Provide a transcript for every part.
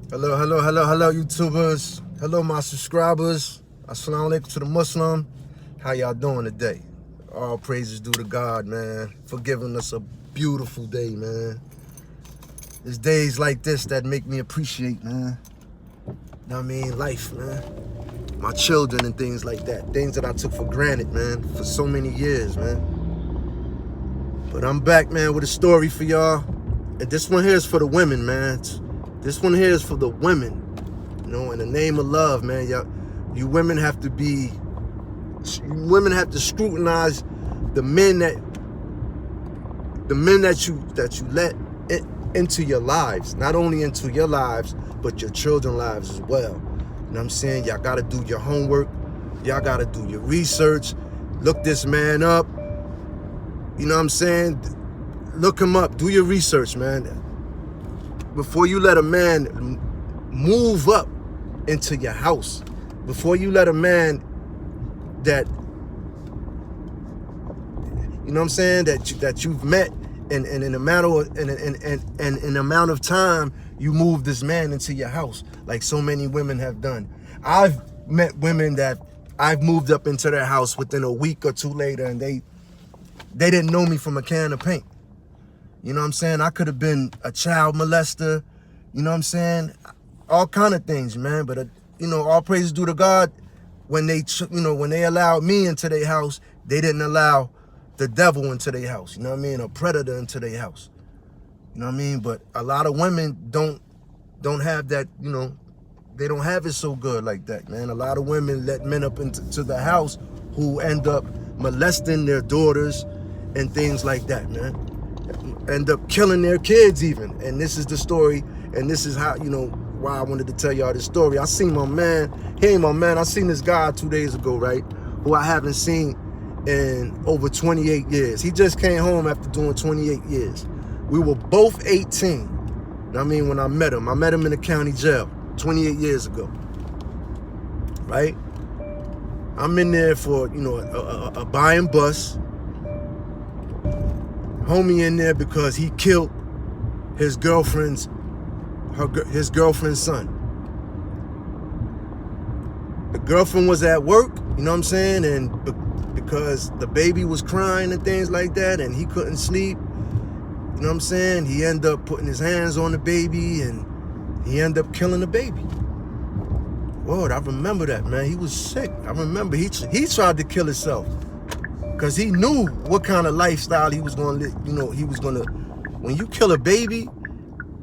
Hello, YouTubers. Hello, my subscribers. Assalamu alaikum to the Muslim. How y'all doing today? All praises due to God, man, for giving us a beautiful day, man. It's days like this that make me appreciate, man. You know what I mean? Life, man. My children and things like that. Things that I took for granted, man, for so many years, man. But I'm back, man, with a story for y'all. And this one here is for the women, man. This one here is for the women. You know, in the name of love, man. You women have to scrutinize the men that you let into your lives. Not only into your lives, but your children's lives as well. You know what I'm saying? Y'all gotta do your homework. Y'all gotta do your research. Look this man up. You know what I'm saying? Look him up. Do your research, man. Before you let a man move up into your house, before you let a man that, you know what I'm saying, that you've met in an amount of time, you move this man into your house, like so many women have done. I've met women that I've moved up into their house within a week or two later, and they didn't know me from a can of paint. You know what I'm saying? I could have been a child molester, you know what I'm saying? All kind of things, man. But, you know, all praises due to God. When they allowed me into their house, they didn't allow the devil into their house, you know what I mean? A predator into their house, you know what I mean? But a lot of women don't have that, you know, they don't have it so good like that, man. A lot of women let men up into the house who end up molesting their daughters and things like that, man. End up killing their kids even. And this is the story, and this is how, you know, why I wanted to tell y'all this story. I seen my man, I seen this guy 2 days ago, right, who I haven't seen in over 28 years. He just came home after doing 28 years. We were both 18, you know what I mean, when I met him. I met him in the county jail 28 years ago, right? I'm in there for, you know, a buy and bust. Homie in there because he killed his girlfriend's son. The girlfriend was at work, you know what I'm saying, and because the baby was crying and things like that, and he couldn't sleep, you know what I'm saying, he ended up putting his hands on the baby, and he ended up killing the baby. Lord, I remember that, man. He was sick. I remember he tried to kill himself, because he knew what kind of lifestyle he was going to live. You know, he was going to, when you kill a baby,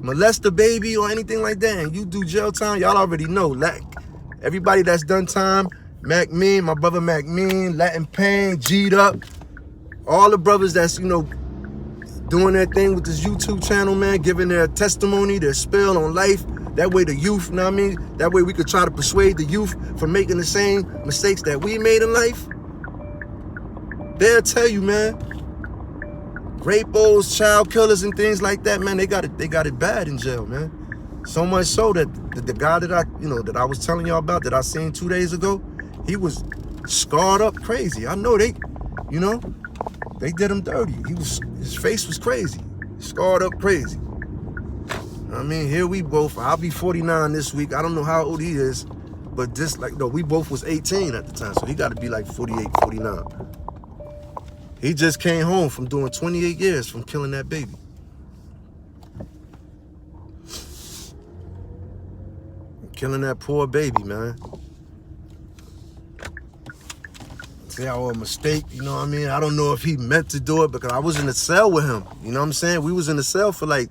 molest a baby or anything like that, and you do jail time, y'all already know. Like, everybody that's done time, Mac Mean, my brother Mac Mean, Latin Pain, G'd Up, all the brothers that's, you know, doing their thing with this YouTube channel, man, giving their testimony, their spill on life. That way the youth, you know what I mean? That way we could try to persuade the youth from making the same mistakes that we made in life. They'll tell you, man, rapos, child killers, and things like that, man, they got it bad in jail, man. So much so that the guy that I was telling y'all about, that I seen 2 days ago, he was scarred up crazy. I know they did him dirty. His face was crazy, scarred up crazy. I mean, here we both. I'll be 49 this week. I don't know how old he is, but we both was 18 at the time, so he got to be like 48, 49. He just came home from doing 28 years from killing that baby. Killing that poor baby, man. See, our mistake, you know what I mean? I don't know if he meant to do it, because I was in the cell with him. You know what I'm saying? We was in the cell for like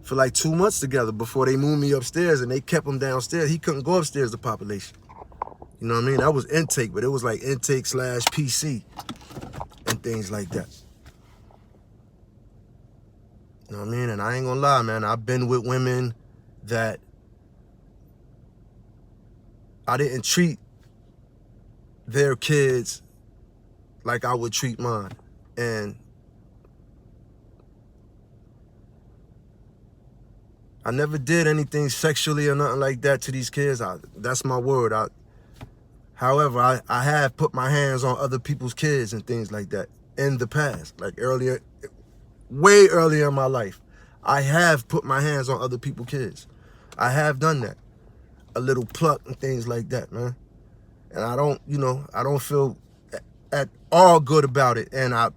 2 months together before they moved me upstairs, and they kept him downstairs. He couldn't go upstairs to population. You know what I mean? That was intake, but it was like intake / PC and things like that. You know what I mean? And I ain't gonna lie, man, I've been with women that I didn't treat their kids like I would treat mine. And I never did anything sexually or nothing like that to these kids. That's my word. However, I have put my hands on other people's kids and things like that in the past, like way earlier in my life. I have put my hands on other people's kids. I have done that. A little pluck and things like that, man. And I don't, I don't feel at all good about it. And I've,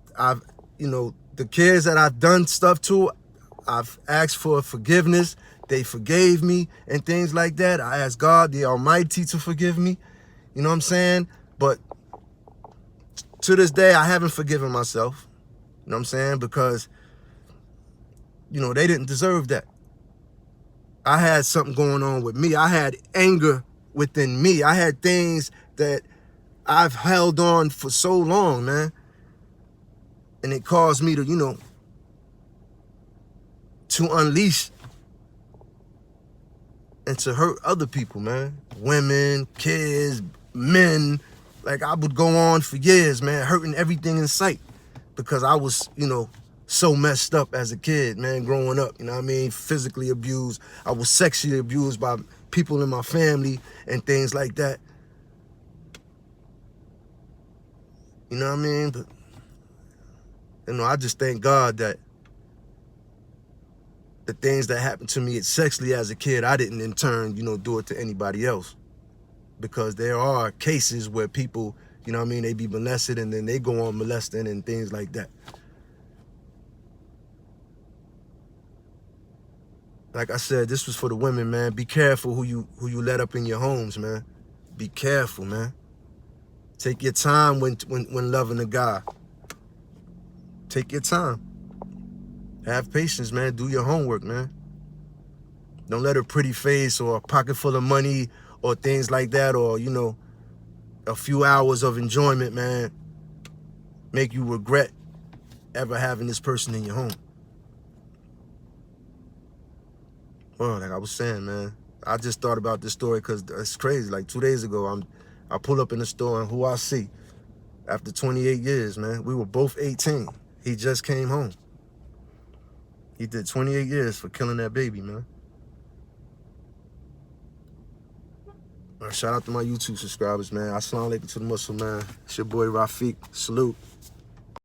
the kids that I've done stuff to, I've asked for forgiveness. They forgave me and things like that. I asked God, the Almighty, to forgive me. You know what I'm saying? But to this day, I haven't forgiven myself. You know what I'm saying? Because, they didn't deserve that. I had something going on with me. I had anger within me. I had things that I've held on for so long, man. And it caused me to, to unleash and to hurt other people, man. Women, kids, men. Like, I would go on for years, man, hurting everything in sight because I was, so messed up as a kid, man, growing up, physically abused. I was sexually abused by people in my family and things like that. You know what I mean? But, I just thank God that the things that happened to me sexually as a kid, I didn't in turn, do it to anybody else. Because there are cases where people, they be molested and then they go on molesting and things like that. Like I said, this was for the women, man. Be careful who you let up in your homes, man. Be careful, man. Take your time when loving a guy. Take your time. Have patience, man. Do your homework, man. Don't let a pretty face or a pocket full of money or things like that or, a few hours of enjoyment, man, make you regret ever having this person in your home. Well, like I was saying, man, I just thought about this story because it's crazy. Like 2 days ago, I pull up in the store and who I see after 28 years, man. We were both 18. He just came home. He did 28 years for killing that baby, man. Shout out to my YouTube subscribers, man. Assalamu alaikum to the Muslim, man. It's your boy Rafiq. Salute.